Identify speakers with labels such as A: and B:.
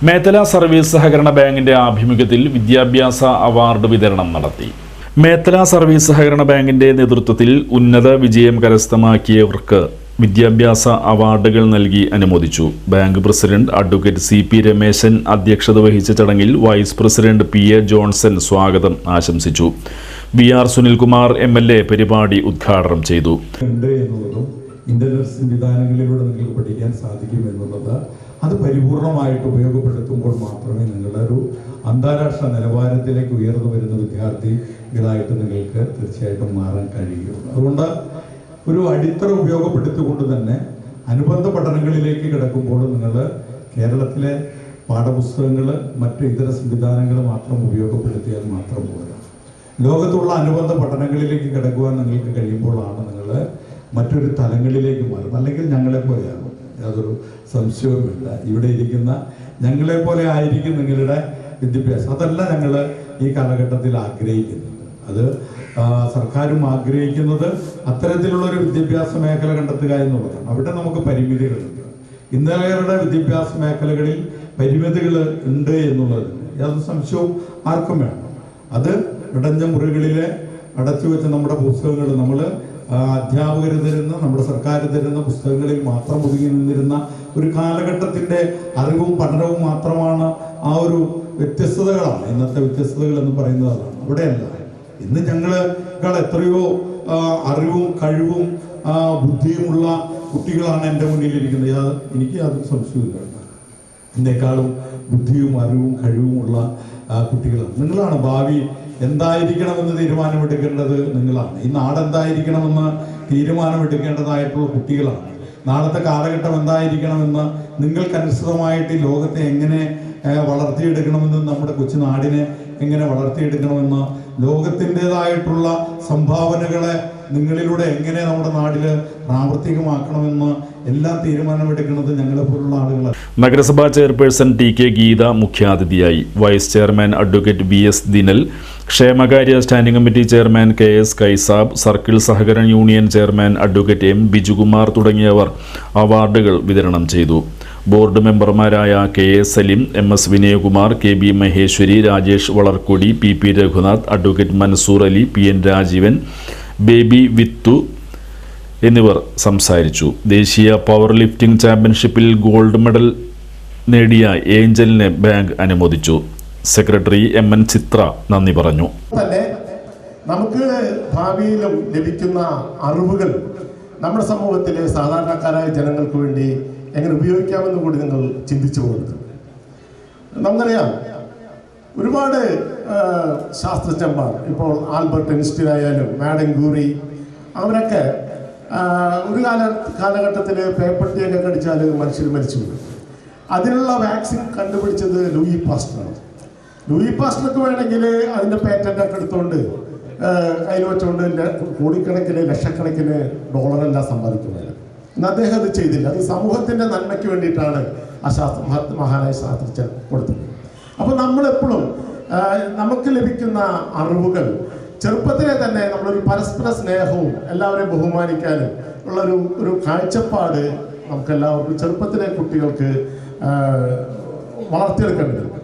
A: Methala service സഹകരണ ബാങ്കിന്റെ ആഭിമുഖ്യത്തിൽ വിദ്യാഭ്യാസ അവാർഡ് വിതരണം നടത്തി. മേത്തല സർവീസ് സഹകരണ ബാങ്കിന്റെ നേതൃത്വത്തിൽ ഉന്നത വിജയം കരസ്ഥമാക്കിയവർക്ക് വിദ്യാഭ്യാസ അവാർഡുകൾ നൽകി അനുമോദിച്ചു. Bank president advocate CP Rameshan അധ്യക്ഷത വഹിച്ച ചടങ്ങിൽ വൈസ് പ്രസിഡന്റ് PA ജോൺസൺ സ്വാഗതം ആശംസിച്ചു. VR സുനിൽകുമാർ MLA പരിപാടി ഉദ്ഘാടനം ചെയ്തു.
B: ഇന്റർനെറ്റ് സംവിധാനങ്ങളിലൂടെ നിങ്ങൾക്ക് പഠിക്കാൻ സാധിക്കും എന്നുള്ളത് അത് പരിപൂർണമായിട്ട് ഉപയോഗപ്പെടുത്തുമ്പോൾ മാത്രമേ നിങ്ങളുടെ ഒരു അന്താരാഷ്ട്ര നിലവാരത്തിലേക്ക് ഉയർന്നു വരുന്ന വിദ്യാർത്ഥികളായിട്ട് നിങ്ങൾക്ക് തീർച്ചയായിട്ടും മാറാൻ കഴിയും. അതുകൊണ്ട് ഒരു അടിത്തറ ഉപയോഗപ്പെടുത്തിക്കൊണ്ട് തന്നെ അനുബന്ധ പഠനങ്ങളിലേക്ക് കിടക്കുമ്പോൾ നിങ്ങൾ കേരളത്തിലെ പാഠപുസ്തകങ്ങൾ മറ്റു ഇതര സംവിധാനങ്ങൾ മാത്രം ഉപയോഗപ്പെടുത്തിയാൽ മാത്രം പോരാ. ലോകത്തുള്ള അനുബന്ധ പഠനങ്ങളിലേക്ക് കിടക്കുവാൻ നിങ്ങൾക്ക് കഴിയുമ്പോഴാണ് നിങ്ങൾ മറ്റൊരു തലങ്ങളിലേക്ക് മാറും. അല്ലെങ്കിൽ ഞങ്ങളെപ്പോലെയാകും, യാതൊരു സംശയവുമില്ല. ഇവിടെ ഇരിക്കുന്ന ഞങ്ങളെപ്പോലെ ആയിരിക്കും നിങ്ങളുടെ വിദ്യാഭ്യാസം. അതല്ല ഞങ്ങൾ ഈ കാലഘട്ടത്തിൽ ആഗ്രഹിക്കുന്നത്. അത് സർക്കാരും ആഗ്രഹിക്കുന്നത് അത്തരത്തിലുള്ളൊരു വിദ്യാഭ്യാസ മേഖല കണ്ടെത്തുക എന്നുള്ളതാണ്. അവിടെ നമുക്ക് പരിമിതികളുണ്ട്. ഇന്നലെയുടെ വിദ്യാഭ്യാസ മേഖലകളിൽ പരിമിതികൾ ഉണ്ട് എന്നുള്ളത് യാതൊരു സംശയവും ആർക്കും വേണം. അത് ഇടഞ്ഞ മുറികളിലെ അടച്ചു വെച്ച നമ്മുടെ പുസ്തകങ്ങൾ നമ്മൾ അധ്യാപകർ തരുന്ന, നമ്മുടെ സർക്കാർ തരുന്ന പുസ്തകങ്ങളിൽ മാത്രം ഒതുങ്ങി നിന്നിരുന്ന ഒരു കാലഘട്ടത്തിൻ്റെ അറിവും പഠനവും മാത്രമാണ്. ആ ഒരു വ്യത്യസ്തതകളാണ് ഇന്നത്തെ വ്യത്യസ്തതകൾ എന്ന് പറയുന്നത്. അതാണ് അവിടെയല്ല. ഇന്ന് ഞങ്ങളെക്കാൾ എത്രയോ അറിവും കഴിവും ബുദ്ധിയുമുള്ള കുട്ടികളാണ് എൻ്റെ മുന്നിലിരിക്കുന്നത്. എനിക്ക് യാതൊരു സംശയമില്ല. എന്നെക്കാളും ബുദ്ധിയും അറിവും കഴിവുമുള്ള കുട്ടികളാണ്. നിങ്ങളാണ് ഭാവി എന്തായിരിക്കണമെന്ന് തീരുമാനമെടുക്കേണ്ടത്. നിങ്ങളാണ് ഈ നാടെന്തായിരിക്കണമെന്ന് തീരുമാനമെടുക്കേണ്ടതായിട്ടുള്ള കുട്ടികളാണ്. നാളത്തെ കാലഘട്ടം എന്തായിരിക്കണമെന്ന് നിങ്ങൾക്കനുസൃതമായിട്ട് ഈ ലോകത്തെ എങ്ങനെ വളർത്തിയെടുക്കണമെന്ന്, നമ്മുടെ കൊച്ചുനാടിനെ എങ്ങനെ വളർത്തിയെടുക്കണമെന്ന്, ലോകത്തിൻ്റെതായിട്ടുള്ള സംഭാവനകളെ നിങ്ങളിലൂടെ എങ്ങനെ നമ്മുടെ നാട്ടിൽ പ്രാവർത്തികമാക്കണമെന്ന് എല്ലാം തീരുമാനമെടുക്കുന്നത് ഞങ്ങളെപ്പോലുള്ള ആളുകളാണ്.
A: നഗരസഭാ ചെയർപേഴ്സൺ TK ഗീത മുഖ്യാതിഥിയായി. Vice chairman advocate VS Dinal, ക്ഷേമകാര്യ standing committee chairman KS Kaisab, circle സഹകരണ union chairman advocate M Bijukumar തുടങ്ങിയവർ അവാർഡുകൾ വിതരണം ചെയ്തു. ബോർഡ് മെമ്പർമാരായ KS Saleem, MS Vinayakumar, KB Maheshwari, Rajesh Valarkodi, PP Raghunath, advocate Mansoor Ali, PN Rajeevan, Baby Vithu എന്നിവർ സംസാരിച്ചു. ദേശീയ പവർ ലിഫ്റ്റിംഗ് ചാമ്പ്യൻഷിപ്പിൽ ഗോൾഡ് മെഡൽ നേടിയ ഏഞ്ചലിനെ ബാങ്ക് അനുമോദിച്ചു. സെക്രട്ടറി MN ചിത്ര നന്ദി പറഞ്ഞു.
C: നമുക്ക് ഭാവിയിലും ലഭിക്കുന്ന അറിവുകൾ നമ്മുടെ സമൂഹത്തിലെ സാധാരണക്കാരായ ജനങ്ങൾക്ക് വേണ്ടി എങ്ങനെ ഉപയോഗിക്കാമെന്ന് കൂടി നിങ്ങൾ ചിന്തിച്ചു പോകുന്നത്. നമുക്കറിയാം, ഒരുപാട് ശാസ്ത്രജ്ഞന്മാർ, ഇപ്പോൾ ആൽബർട്ട് ഐൻസ്റ്റീൻ ആയാലും മാഡം ക്യൂറി, അവരൊക്കെ ഒരു കാലഘട്ടത്തിൽ പേപ്പർ ടീയൊക്കെ കടിച്ചാൽ മനുഷ്യർ മരിച്ചു പോകും. അതിനുള്ള വാക്സിൻ കണ്ടുപിടിച്ചത് ലൂയി പാസ്റ്ററാണ്. ലൂയി പാസ്റ്റർക്ക് വേണമെങ്കിൽ അതിൻ്റെ പേറ്റൻ്റൊക്കെ എടുത്തുകൊണ്ട് കയ്യിൽ വെച്ചുകൊണ്ട് കോടിക്കണക്കിന് ലക്ഷക്കണക്കിന് ഡോളറെല്ലാം സമ്പാദിക്കുന്നത്. എന്നാൽ അദ്ദേഹം അത് ചെയ്തില്ല. അത് സമൂഹത്തിൻ്റെ നന്മയ്ക്ക് വേണ്ടിയിട്ടാണ് ആ മഹാനായ ശാസ്ത്രജ്ഞൻ കൊടുത്തത്. അപ്പോൾ നമ്മളെപ്പോഴും നമുക്ക് ലഭിക്കുന്ന അറിവുകൾ ചെറുപ്പത്തിലെ തന്നെ നമ്മളൊരു പരസ്പര സ്നേഹവും എല്ലാവരെയും ബഹുമാനിക്കാനും ഉള്ളൊരു കാഴ്ചപ്പാട് നമുക്കെല്ലാവർക്കും ചെറുപ്പത്തിലെ കുട്ടികൾക്ക് വളർത്തിയെടുക്കേണ്ടതുണ്ട്.